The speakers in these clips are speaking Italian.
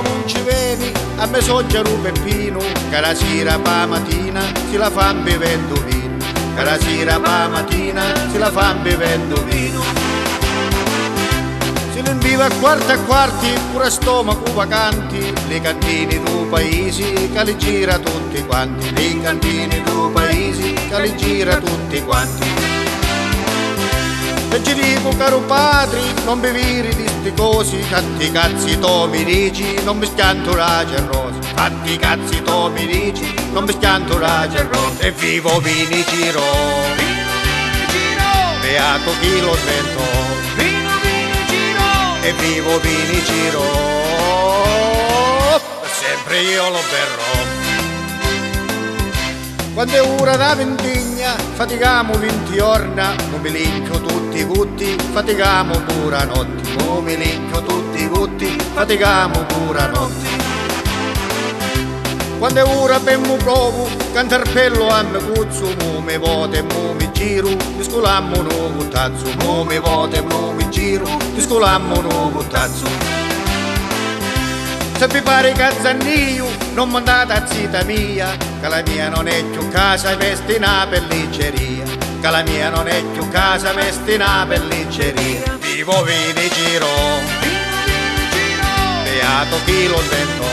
non ci vedi, a me soggiano Peppino, che la sera pa mattina si la fa bevendo vino, che la sera pa mattina si la fa bevendo vino. Si non vive a quarti, pure a stomaco vacanti, le cantine du paesi che li gira tutti quanti, le cantine du paesi che li gira tutti quanti. E ci dico caro padre, non bevere di sti cosi, fatti cazzi tu mi dici, non mi schianto la cerrosa, fatti cazzi tu mi dici, non mi schianto la cerrosa. E vivo vini giro, beato chi lo sventò, e vivo vini giro, sempre io lo berrò. Quando è ora da ventigna, faticamo 20 giorni, non mi linccio tutti i gutti, faticamo pure notti, non mi linccio tutti i gutti, faticamo pure notti. Quando è ora ben mi provo, cantarpello a me cuzzo, mo mi vote e mo mi giro, mi scolammo no buttazzo, mo mi vote e mo mi giro, mi scolammo no buttazzo. Se vi pare cazzannio, non mandate a zita mia, che la mia non è più casa, vesti una pellicceria, che la mia non è più casa, vesti una pellicceria. Vivo vini giro, beato chi lo inventò,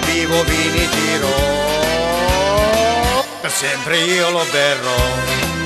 vivo vini giro, per sempre io lo berrò.